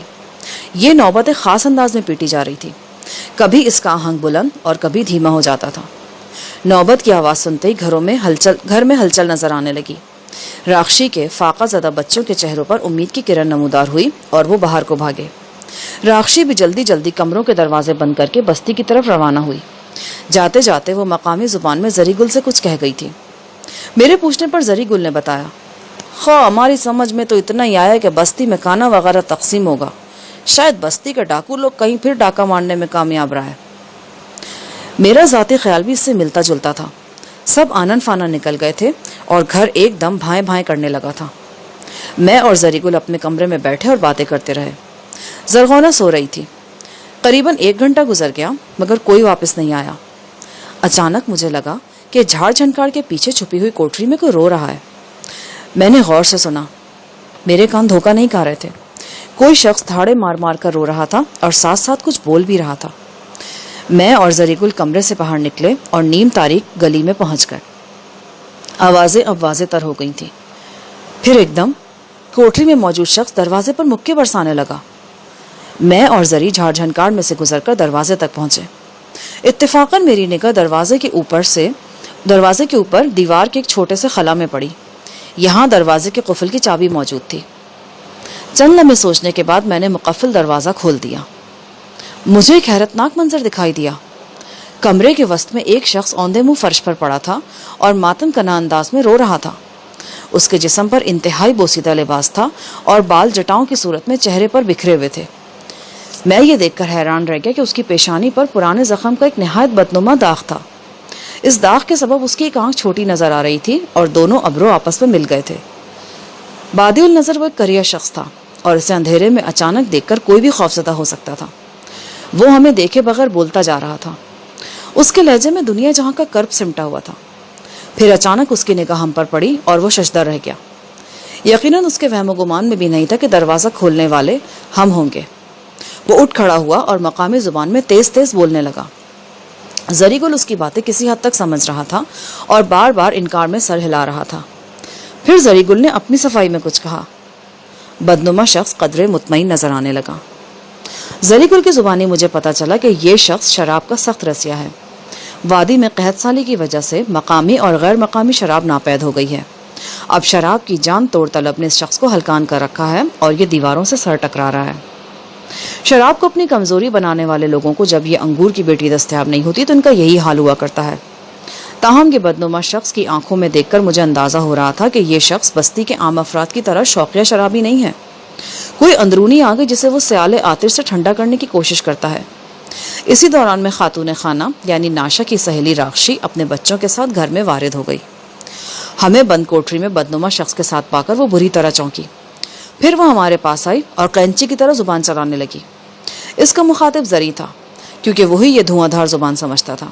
یہ نوبت ایک خاص انداز میں پیٹی جا رہی تھی۔ کبھی اس کا آہنگ بلند اور کبھی دھیما ہو جاتا تھا۔ نوبت کی آواز سنتے ہی گھر میں ہلچل نظر آنے لگی۔ راکشی کے فاقہ زدہ بچوں کے چہروں پر امید کی کرن نمودار ہوئی اور وہ باہر کو بھاگے۔ راکشی بھی جلدی جلدی کمروں کے دروازے بند کر کے بستی کی طرف روانہ ہوئی۔ جاتے جاتے وہ مقامی زبان میں زری گل سے کچھ کہہ گئی تھی۔ میرے پوچھنے پر زری گل نے بتایا، ہماری سمجھ میں تو اتنا ہی آیا کہ بستی میں کھانا وغیرہ تقسیم ہوگا، شاید بستی کے ڈاکو لوگ کہیں پھر ڈاکہ مارنے میں کامیاب رہا ہے۔ میرا ذاتی خیال بھی اس سے ملتا جلتا تھا۔ سب آنن فانن نکل گئے تھے اور گھر ایک دم بھائیں بھائیں کرنے لگا تھا۔ میں اور زری گل اپنے کمرے میں بیٹھے اور باتیں کرتے رہے۔ زرغونہ سو رہی تھی۔ قریباً 1 گھنٹہ گزر گیا مگر کوئی واپس نہیں آیا۔ اچانک مجھے لگا کہ جھاڑ جھنکاڑ کے پیچھے چھپی ہوئی کوٹری میں کوئی رو رہا ہے۔ میں نے غور سے سنا۔ میرے کان دھوکہ نہیں کھا رہے تھے۔ کوئی شخص دھاڑے مار مار کر رو رہا تھا اور ساتھ ساتھ کچھ بول بھی رہا تھا۔ میں اور زری گل کمرے سے باہر نکلے اور نیم تاریک گلی میں پہنچ گئے۔ آوازیں اب واضح تر ہو گئی تھیں۔ پھر ایک دم کوٹری میں موجود شخص دروازے پر مکے برسانے لگا۔ میں اور زری جھاڑ جھنکار میں سے گزر کر دروازے تک پہنچے۔ اتفاقاً میری نگاہ دروازے کے اوپر دیوار کے ایک چھوٹے سے خلا میں پڑی۔ یہاں دروازے کے قفل کی چابی موجود تھی۔ چند لمحے سوچنے کے بعد میں نے مقفل دروازہ کھول دیا۔ مجھے ایک حیرتناک منظر دکھائی دیا۔ کمرے کے وسط میں ایک شخص اوندے منہ فرش پر پڑا تھا اور ماتم کنا انداز میں رو رہا تھا۔ اس کے جسم پر انتہائی بوسیدہ لباس تھا اور بال جٹاؤں کی صورت میں چہرے پر بکھرے ہوئے تھے۔ میں یہ دیکھ کر حیران رہ گیا کہ اس کی پیشانی پر پرانے زخم کا ایک نہایت بدنما داغ تھا۔ اس داغ کے سبب اس کی ایک آنکھ چھوٹی نظر آ رہی تھی اور دونوں ابرو آپس میں مل گئے تھے۔ بادی النظر وہ ایک کریا شخص تھا اور اسے اندھیرے میں اچانک دیکھ کر کوئی بھی خوفزدہ ہو سکتا تھا۔ وہ ہمیں دیکھے بغیر بولتا جا رہا تھا۔ اس کے لہجے میں دنیا جہاں کا کرب سمٹا ہوا تھا۔ پھر اچانک اس کی نگاہ ہم پر پڑی اور وہ ششدر رہ گیا۔ یقیناً اس کے وہم و گمان میں بھی نہیں تھا کہ دروازہ کھولنے والے ہم ہوں گے۔ وہ اٹھ کھڑا ہوا اور مقامی زبان میں تیز تیز بولنے لگا۔ زری گل اس کی باتیں کسی حد تک سمجھ رہا تھا اور بار بار انکار میں سر ہلا رہا تھا۔ پھر زری گل نے اپنی صفائی میں کچھ کہا۔ بدنما شخص قدرے مطمئن نظر آنے لگا۔ زری گل کی زبانی مجھے پتا چلا کہ یہ شخص شراب کا سخت رسیہ ہے۔ وادی میں قحط سالی کی وجہ سے مقامی اور غیر مقامی شراب ناپید ہو گئی ہے۔ اب شراب کی جان توڑ طلب نے اس شخص کو ہلکان کر رکھا ہے اور یہ دیواروں سے سر ٹکرا رہا ہے۔ شراب کو اپنی کمزوری بنانے والے لوگوں کو جب یہ انگور کی بیٹی دستیاب نہیں ہوتی تو ان کا یہی حال ہوا کرتا ہے۔ تاہم یہ بدنما شخص کی آنکھوں میں دیکھ کر مجھے اندازہ ہو رہا تھا کہ یہ شخص بستی کے عام افراد کی طرح شوقیہ شرابی نہیں ہے۔ کوئی اندرونی آگ ہے جسے وہ سیال آتش سے ٹھنڈا کرنے کی کوشش کرتا ہے۔ اسی دوران میں خاتون خانہ یعنی ناشا کی سہیلی راکشی اپنے بچوں کے ساتھ گھر میں وارد ہو گئی۔ ہمیں بند کوٹری میں بدنما شخص کے ساتھ پا کر وہ بری طرح چونکی۔ پھر وہ ہمارے پاس آئی اور قینچی کی طرح زبان چلانے لگی۔ اس کا مخاطب زری تھا کیونکہ وہی یہ دھواں دھار زبان سمجھتا تھا۔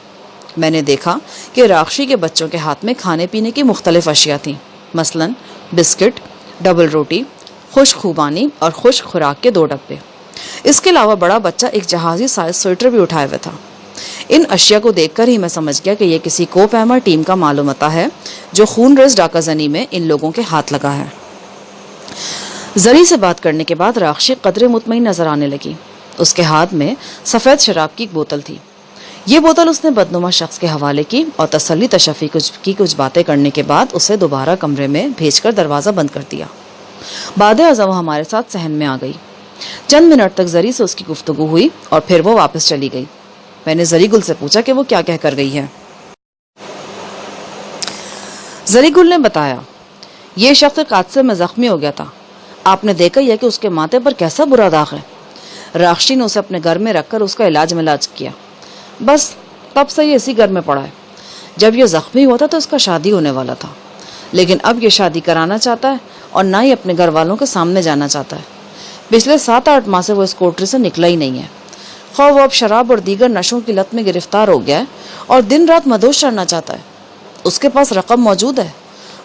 میں نے دیکھا کہ راکشی کے بچوں کے ہاتھ میں کھانے پینے کی مختلف اشیاء تھیں، مثلاً بسکٹ، ڈبل روٹی، خشک خوبانی اور خشک خوراک کے 2 ڈبے۔ اس کے علاوہ بڑا بچہ ایک جہازی سائز سویٹر بھی اٹھائے ہوئے تھا۔ ان اشیاء کو دیکھ کر ہی میں سمجھ گیا کہ یہ کسی کو پیما ٹیم کا معلومات ہے جو خون ریز ڈاکہ زنی میں ان لوگوں کے ہاتھ لگا ہے۔ زری سے بات کرنے کے بعد راکشی قدرے مطمئن نظر آنے لگی۔ اس کے ہاتھ میں سفید شراب کی ایک بوتل تھی۔ یہ بوتل اس نے بدنما شخص کے حوالے کی اور تسلی تشفی کی کچھ باتیں کرنے کے بعد اسے دوبارہ کمرے میں بھیج کر دروازہ بند کر دیا۔ بعد ازاں وہ ہمارے ساتھ صحن میں آ گئی۔ چند منٹ تک زری سے اس کی گفتگو ہوئی اور پھر وہ واپس چلی گئی۔ میں نے زری گل سے پوچھا کہ وہ کیا کہہ کر گئی ہے۔ زری گل نے بتایا، یہ شخص ایک حادثے میں زخمی ہو گیا تھا۔ آپ نے دیکھا یہ کہ اس کے ماتھے پر کیسا برا داغ ہے۔ راکشی نے اسے اپنے گھر میں رکھ کر اس کا علاج کیا، بس تب سے یہ اسی گھر میں پڑا ہے۔ جب یہ زخمی ہوا تھا تو اس کا شادی ہونے والا تھا، لیکن اب یہ شادی کرانا چاہتا ہے اور نہ ہی اپنے گھر والوں کے سامنے جانا چاہتا ہے۔ پچھلے 7-8 ماہ سے وہ اس کوٹری سے نکلا ہی نہیں ہے۔ خواہ وہ اب شراب اور دیگر نشوں کی لت میں گرفتار ہو گیا ہے اور دن رات مدوش چڑھنا چاہتا ہے۔ اس کے پاس رقم موجود ہے،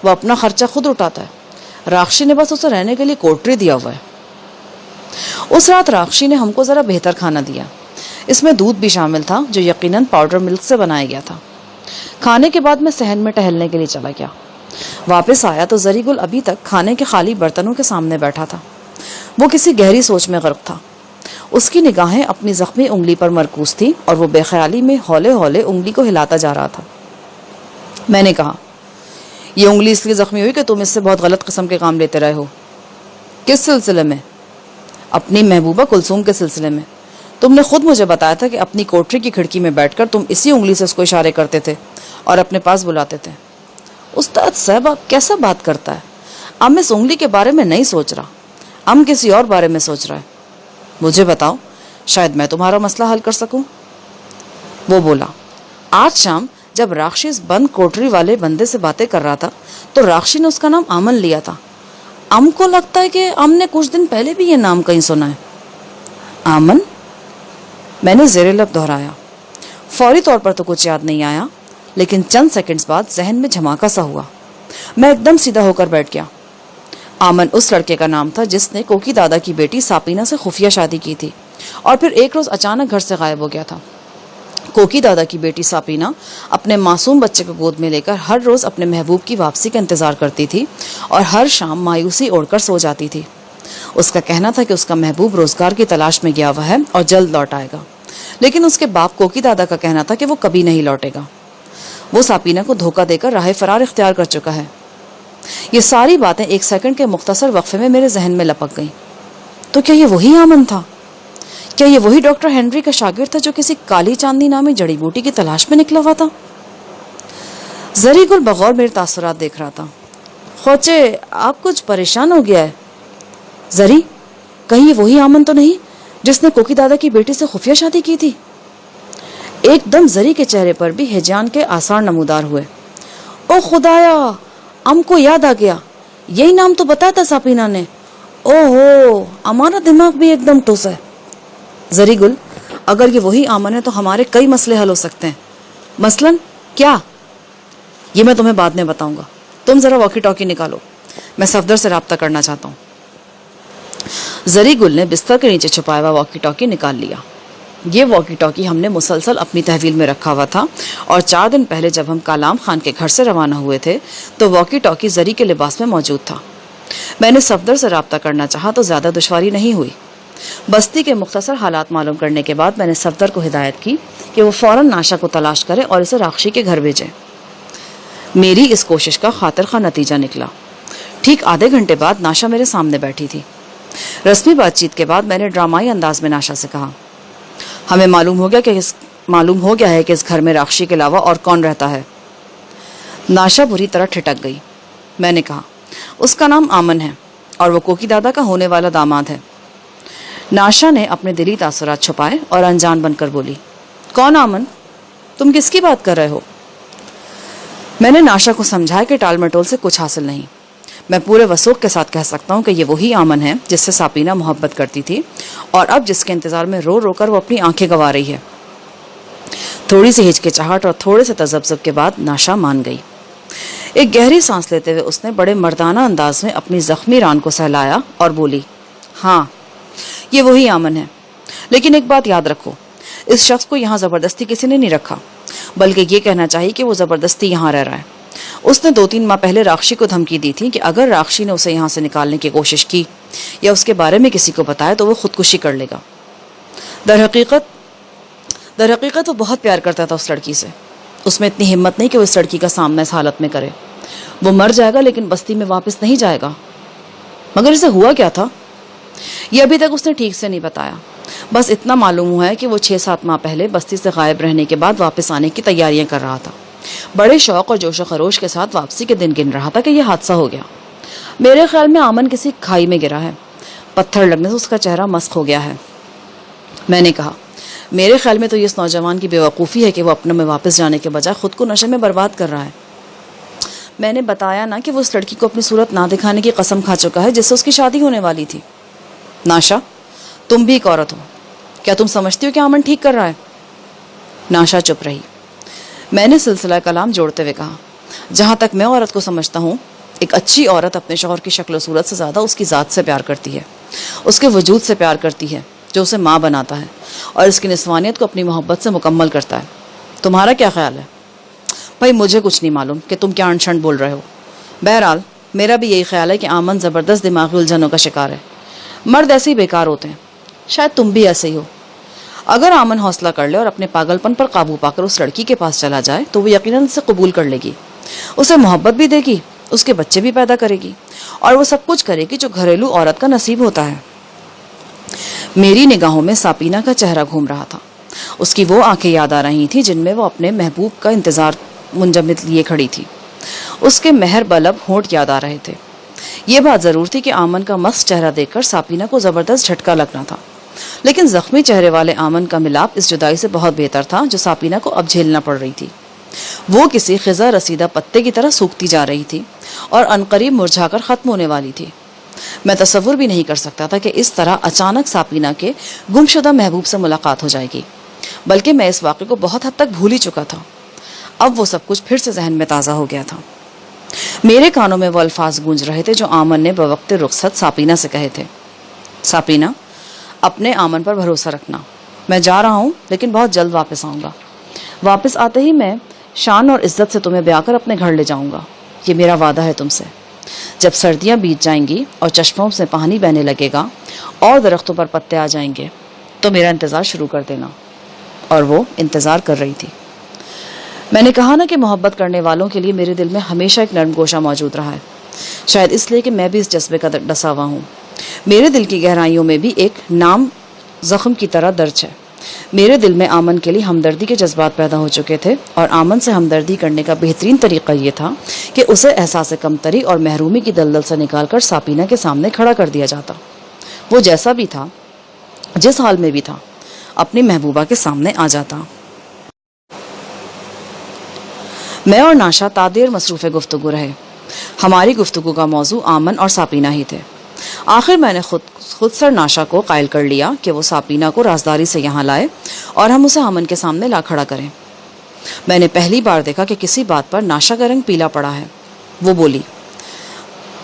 وہ اپنا خرچہ خود اٹھاتا ہے۔ راکشی نے بس اسے رہنے کے لیے کوٹری دیا ہوا ہے۔ اس رات راکشی نے ہم کو ذرا بہتر کھانا دیا۔ اس میں دودھ بھی شامل تھا جو یقیناً پاؤڈر ملک سے بنایا گیا تھا۔ کھانے کے بعد میں صحن میں ٹہلنے کے لیے چلا گیا۔ واپس آیا تو زری گل ابھی تک کھانے کے خالی برتنوں کے سامنے بیٹھا تھا۔ وہ کسی گہری سوچ میں غرق تھا۔ اس کی نگاہیں اپنی زخمی انگلی پر مرکوز تھی اور وہ بے خیالی میں ہولے ہولے انگلی کو ہلاتا جا رہا تھا۔ میں نے کہا، یہ انگلی اس لیے زخمی ہوئی کہ تم اس سے بہت غلط قسم کے کام لیتے رہے ہو۔ کس سلسلے میں؟ اپنی محبوبہ کلثوم کے سلسلے میں۔ تم نے خود مجھے بتایا تھا کہ اپنی کوٹری کی کھڑکی میں بیٹھ کر تم اسی انگلی سے اس کو اشارے کرتے تھے اور اپنے پاس بلاتے تھے۔ استاد صاحب، آپ کیسا بات کرتا ہے؟ اب اس انگلی کے بارے میں نہیں سوچ رہا، ہم کسی اور بارے میں سوچ رہا ہے۔ مجھے بتاؤ، شاید میں تمہارا مسئلہ حل کر سکوں۔ وہ بولا، آج شام جب راکشی اس بند کوٹری والے بندے سے باتیں کر رہا تھا تو راکشی نے اس کا نام امن لیا تھا۔ ام کو لگتا ہے کہ ام نے کچھ دن پہلے بھی یہ نام کہیں سنا ہے۔ امن؟ میں نے زیر لب دہرایا۔ فوری طور پر تو کچھ یاد نہیں آیا، لیکن چند سیکنڈز بعد ذہن میں جھماکا سا ہوا۔ میں ایک دم سیدھا ہو کر بیٹھ گیا۔ آمن اس لڑکے کا نام تھا جس نے کوکی دادا کی بیٹی ساپینہ سے خفیہ شادی کی تھی اور پھر ایک روز اچانک گھر سے غائب ہو گیا تھا۔ کوکی دادا کی بیٹی ساپینہ اپنے معصوم بچے کو گود میں لے کر ہر روز اپنے محبوب کی واپسی کا انتظار کرتی تھی اور ہر شام مایوسی اوڑھ کر سو جاتی تھی۔ اس کا کہنا تھا کہ اس کا محبوب روزگار کی تلاش میں گیا ہوا ہے اور جلد لوٹ آئے گا، لیکن اس کے باپ کوکی دادا کا کہنا تھا کہ وہ کبھی نہیں لوٹے گا۔ وہ ساپینہ کو دھوکہ دے کر راہ فرار اختیار کر چکا ہے۔ یہ ساری باتیں ایک سیکنڈ کے مختصر وقفے میں میرے ذہن میں لپک گئیں۔ تو کیا یہ وہی آمن تھا؟ کیا یہ وہی ڈاکٹر ہنری کا شاگرد تھا جو کسی کالی چاندنی نامی جڑی بوٹی کی تلاش میں نکلا ہوا تھا؟ زری گل بغور میرے تاثرات دیکھ رہا تھا۔ خوچے آپ کچھ پریشان ہو گیا ہے؟ زری، کہیں یہ وہی آمن تو نہیں جس نے کوکی دادا کی بیٹی سے خفیہ شادی کی تھی؟ ایک دم زری کے چہرے پر بھی ہیجان کے آثار نمودار ہوئے۔ او خدایا، ہم کو یاد آ گیا، یہی نام تو بتایا تھا ساپینہ نے۔ او ہو، ہمارا دماغ بھی ایک دم ٹھوس ہے۔ زری گل، اگر یہ وہی آمن ہے تو ہمارے کئی مسئلے حل ہو سکتے ہیں۔ مثلاً کیا؟ یہ میں تمہیں بعد میں بتاؤں گا، تم ذرا واکی ٹاکی نکالو، میں صفدر سے رابطہ کرنا چاہتا ہوں۔ زری گل نے بستر کے نیچے چھپایا ہوا واکی ٹاکی نکال لیا۔ یہ واکی ٹاکی ہم نے مسلسل اپنی تحویل میں رکھا ہوا تھا اور 4 دن پہلے جب ہم کالام خان کے گھر سے روانہ ہوئے تھے تو واکی ٹاکی زری کے لباس میں موجود تھا۔ میں نے صفدر سے رابطہ کرنا چاہا تو زیادہ دشواری نہیں ہوئی۔ بستی کے مختصر حالات معلوم کرنے کے بعد میں نے صفدر کو ہدایت کی کہ وہ فوراً ناشا کو تلاش کرے اور اسے راکشی کے گھر بھیجے۔ میری اس کوشش کا خاطر خواہ نتیجہ نکلا۔ ٹھیک آدھے گھنٹے بعد ناشا میرے سامنے بیٹھی تھی۔ رسمی بات چیت کے بعد میں نے ڈرامائی انداز میں ناشا سے کہا، ہمیں معلوم ہو گیا ہے کہ اس گھر میں راکشی کے علاوہ اور کون رہتا ہے۔ ناشا بری طرح ٹھٹک گئی۔ میں نے کہا، اس کا نام آمن ہے اور وہ کوکی دادا کا ہونے والا داماد ہے۔ ناشا نے اپنے دلی تاثرات چھپائے اور انجان بن کر بولی، کون آمن؟ تم کس کی بات کر رہے ہو؟ میں نے ناشا کو سمجھایا کہ ٹال مٹول سے کچھ حاصل نہیں۔ میں پورے وثوق کے ساتھ کہہ سکتا ہوں کہ یہ وہی آمن ہے جس سے ساپینہ محبت کرتی تھی اور اب جس کے انتظار میں رو رو کر وہ اپنی آنکھیں گوا رہی ہے۔ تھوڑی سی ہچکچاہٹ اور تھوڑے سے تذبذب کے بعد ناشا مان گئی۔ ایک گہری سانس لیتے ہوئے اس نے بڑے مردانہ انداز میں اپنی زخمی ران کو سہلایا اور بولی، ہاں یہ وہی آمن ہے، لیکن ایک بات یاد رکھو، اس شخص کو یہاں زبردستی کسی نے نہیں رکھا، بلکہ یہ کہنا چاہیے کہ وہ زبردستی یہاں رہ رہا ہے۔ اس نے 2-3 ماہ پہلے راکشی کو دھمکی دی تھی کہ اگر راکشی نے اسے یہاں سے نکالنے کی کوشش کی یا اس کے بارے میں کسی کو بتایا تو وہ خودکشی کر لے گا۔ در حقیقت وہ بہت پیار کرتا تھا اس لڑکی سے۔ اس میں اتنی ہمت نہیں کہ وہ اس لڑکی کا سامنا اس حالت میں کرے۔ وہ مر جائے گا لیکن بستی میں واپس نہیں جائے گا۔ مگر اسے ہوا کیا تھا یہ ابھی تک اس نے ٹھیک سے نہیں بتایا۔ بس اتنا معلوم ہوا ہے کہ وہ 6-7 ماہ پہلے بستی سے غائب رہنے کے بعد واپس آنے کی تیاریاں کر رہا تھا۔ بڑے شوق اور جوش و خروش کے ساتھ واپسی کے دن گن رہا تھا کہ یہ حادثہ ہو گیا۔ میرے خیال میں آمن کسی کھائی میں گرا ہے، پتھر لگنے سے اس کا چہرہ مسخ ہو گیا ہے۔ میں نے کہا، میرے خیال میں تو یہ اس نوجوان کی بے وقوفی ہے کہ وہ اپنے میں واپس جانے کے بجائے خود کو نشے میں برباد کر رہا ہے۔ میں نے بتایا نا کہ وہ اس لڑکی کو اپنی صورت نہ دکھانے کی قسم کھا چکا ہے جس سے اس کی شادی ہونے والی تھی۔ ناشا، تم بھی ایک عورت ہو، کیا تم سمجھتی ہو کہ آمن ٹھیک کر رہا ہے؟ ناشا چپ رہی۔ میں نے سلسلہ کلام جوڑتے ہوئے کہا، جہاں تک میں عورت کو سمجھتا ہوں، ایک اچھی عورت اپنے شوہر کی شکل و صورت سے زیادہ اس کی ذات سے پیار کرتی ہے، اس کے وجود سے پیار کرتی ہے جو اسے ماں بناتا ہے اور اس کی نسوانیت کو اپنی محبت سے مکمل کرتا ہے۔ تمہارا کیا خیال ہے؟ بھائی مجھے کچھ نہیں معلوم کہ تم کیا انشنٹ بول رہے ہو۔ بہرحال میرا بھی یہی خیال ہے کہ آمن زبردست دماغی الجھنوں کا شکار ہے۔ مرد ایسے ہی بیکار ہوتے ہیں، شاید تم بھی ایسے ہی ہو۔ اگر آمن حوصلہ کر لے اور اپنے پاگل پن پر قابو پا کر اس لڑکی کے پاس چلا جائے تو وہ یقیناً اسے قبول کر لے گی، اسے محبت بھی دے گی، اس کے بچے بھی پیدا کرے گی اور وہ سب کچھ کرے گی جو گھریلو عورت کا نصیب ہوتا ہے۔ میری نگاہوں میں ساپینہ کا چہرہ گھوم رہا تھا۔ اس کی وہ آنکھیں یاد آ رہی تھیں جن میں وہ اپنے محبوب کا انتظار منجمد لیے کھڑی تھی۔ اس کے مہر بلب ہونٹ یاد آ رہے تھے۔ یہ بات ضرور تھی کہ آمن کا مست چہرہ دیکھ کر ساپینہ کو زبردست جھٹکا لگنا تھا، لیکن زخمی چہرے والے آمن کا ملاپ اس جدائی سے بہت بہتر تھا جو ساپینہ کو اب جھیلنا پڑ رہی تھی۔ وہ کسی خزاں رسیدہ پتے کی طرح سوکھتی جا رہی تھی اور عنقریب مرجھا کر ختم ہونے والی تھی۔ میں تصور بھی نہیں کر سکتا تھا کہ اس طرح اچانک ساپینہ کے گمشدہ محبوب سے ملاقات ہو جائے گی، بلکہ میں اس واقعے کو بہت حد تک بھول ہی چکا تھا۔ اب وہ سب کچھ پھر سے ذہن میں تازہ ہو گیا تھا۔ میرے کانوں میں وہ الفاظ گونج رہے تھے جو آمن نے بوقت رخصت ساپینہ سے کہے تھے. ساپینہ، اپنے آمن پر بھروسہ رکھنا. میں جا رہا ہوں لیکن بہت جلد واپس آؤں گا. واپس آتے ہی میں شان اور عزت سے تمہیں بیاہ کر اپنے گھر لے جاؤں گا. یہ میرا وعدہ ہے تم سے. جب سردیاں بیت جائیں گی اور چشموں سے پانی بہنے لگے گا اور درختوں پر پتے آ جائیں گے تو میرا انتظار شروع کر دینا. اور وہ انتظار کر رہی تھی. میں نے کہا نا کہ محبت کرنے والوں کے لیے میرے دل میں ہمیشہ ایک نرم گوشہ موجود رہا ہے. شاید اس لیے کہ میں بھی اس جذبے کا ڈسا ہوا ہوں. میرے دل کی گہرائیوں میں بھی ایک نام زخم کی طرح درج ہے. میرے دل میں آمن کے لیے ہمدردی کے جذبات پیدا ہو چکے تھے اور آمن سے ہمدردی کرنے کا بہترین طریقہ یہ تھا کہ اسے احساس کمتری اور محرومی کی دلدل سے نکال کر ساپینہ کے سامنے کھڑا کر دیا جاتا. وہ جیسا بھی تھا، جس حال میں بھی تھا، اپنی محبوبہ کے سامنے آ جاتا. میں اور ناشا تادیر مصروف گفتگو رہے. ہماری گفتگو کا موضوع آمن اور ساپینہ ہی تھے. آخر میں نے خود سر ناشا کو قائل کر لیا کہ وہ ساپینہ کو رازداری سے یہاں لائے اور ہم اسے آمن کے سامنے لا کھڑا کریں. میں نے پہلی بار دیکھا کہ کسی بات پر ناشا کا رنگ پیلا پڑا ہے. وہ بولی،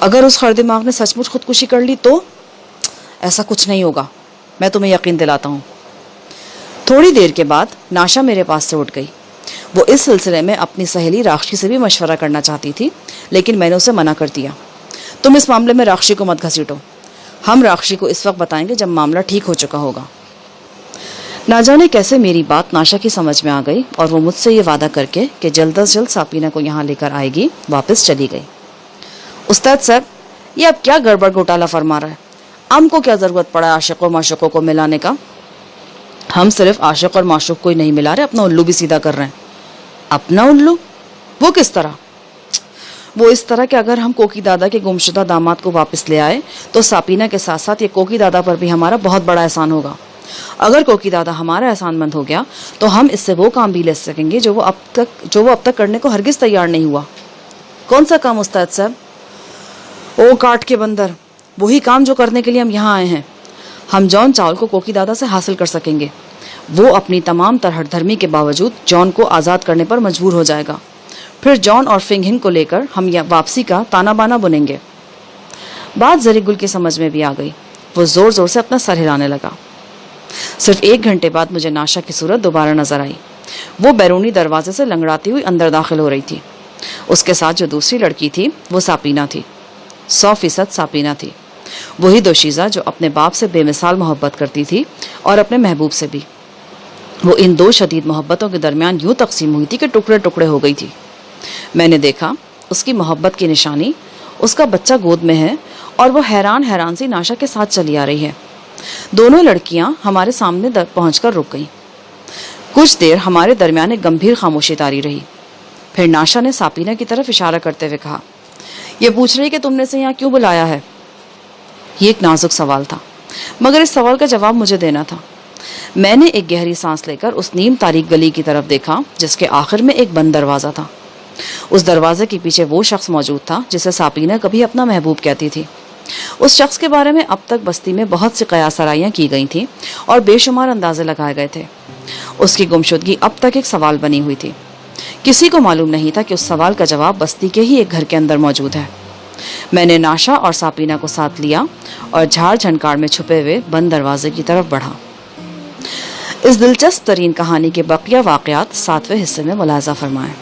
اگر اس خر دماغ نے سچ مچ خودکشی کر لی تو؟ ایسا کچھ نہیں ہوگا، میں تمہیں یقین دلاتا ہوں. تھوڑی دیر کے بعد ناشا میرے پاس سے اٹھ گئی. وہ اس سلسلے میں اپنی سہیلی راکشی سے بھی مشورہ کرنا چاہتی تھی، لیکن میں نے اسے منع کر دیا. تم اس معاملے میں راکشی کو مت گھسیٹو. ہم راکشی کو اس وقت بتائیں گے جب معاملہ ٹھیک ہو چکا ہوگا. نہ جانے کیسے میری بات ناشا کی سمجھ میں آ گئی اور وہ مجھ سے یہ وعدہ کر کے کہ جلد از جلد ساپینہ کو یہاں لے کر آئے گی واپس چلی گئی. استاد صاحب، یہ اب کیا گڑبڑ گھوٹالا فرما رہا ہے؟ ہم کو کیا ضرورت پڑا ہے عاشق و معشوقوں کو ملانے کا؟ ہم صرف عاشق اور معشوق کو ہی نہیں ملا رہے، اپنا الو بھی سیدھا کر رہے ہیں. اپنا الو؟ وہ کس طرح؟ وہ اس طرح کہ اگر ہم کوکی دادا کے گمشدہ داماد کو واپس لے آئے تو ساپینہ کے ساتھ ساتھ یہ کوکی دادا پر بھی ہمارا بہت بڑا احسان ہوگا. اگر کوکی دادا ہمارا احسان مند ہو گیا تو ہم اس سے وہ کام بھی لے سکیں گے جو وہ اب تک کرنے کو ہرگز تیار نہیں ہوا. کون سا کام استاد صاحب؟ او کاٹ کے بندر، وہی کام جو کرنے کے لیے ہم یہاں آئے ہیں. ہم جان چاول کو کوکی دادا سے حاصل کر سکیں گے. وہ اپنی تمام ہٹ دھرمی کے باوجود جان کو آزاد کرنے پر مجبور ہو جائے گا. پھر جان اور فنگ ہنگ کو لے کر ہم واپسی کا تانا بانا بنیں گے. بات زری گل کی سمجھ میں بھی آ گئی. وہ زور زور سے اپنا سر ہلانے لگا. صرف 1 گھنٹے بعد مجھے ناشا کی صورت دوبارہ نظر آئی. وہ بیرونی دروازے سے لنگڑاتی ہوئی اندر داخل ہو رہی تھی. اس کے ساتھ جو دوسری لڑکی تھی وہ ساپینہ تھی. 100% ساپینہ تھی. وہی دوشیزہ جو اپنے باپ سے بے مثال محبت کرتی تھی اور اپنے محبوب سے بھی. وہ ان 2 شدید محبتوں کے درمیان یوں تقسیم ہوئی تھی کہ ٹکڑے ٹکڑے ہو گئی تھی. میں نے دیکھا اس کی محبت کی نشانی اس کا بچہ گود میں ہے اور وہ حیران سی ناشا کے ساتھ چلی آ رہی ہے. دونوں لڑکیاں ہمارے سامنے پہنچ کر رک گئیں. کچھ دیر ہمارے درمیان ایک گمبھیر خاموشی طاری رہی. پھر ناشا نے ساپینہ کی طرف اشارہ کرتے ہوئے کہا، یہ پوچھ رہی کہ تم نے اسے یہاں کیوں بلایا ہے؟ یہ ایک نازک سوال تھا، مگر اس سوال کا جواب مجھے دینا تھا. میں نے ایک گہری سانس لے کر اس نیم تاریک گلی کی طرف دیکھا جس کے آخر میں ایک بند دروازہ تھا. اس دروازے کے پیچھے وہ شخص موجود تھا جسے ساپینہ کبھی اپنا محبوب کہتی تھی. اس شخص کے بارے میں اب تک بستی میں بہت سی قیاس آرائیاں کی گئی تھیں اور بے شمار اندازے لگائے گئے تھے. اس کی گمشدگی اب تک ایک سوال بنی ہوئی تھی. کسی کو معلوم نہیں تھا کہ اس سوال کا جواب بستی کے ہی ایک گھر کے اندر موجود ہے. میں نے ناشا اور ساپینہ کو ساتھ لیا اور جھاڑ جھنکاڑ میں چھپے ہوئے بند دروازے کی طرف بڑھا. اس دلچسپ ترین کہانی کے بقیہ واقعات 7ویں حصے میں ملاحظہ فرمائیں.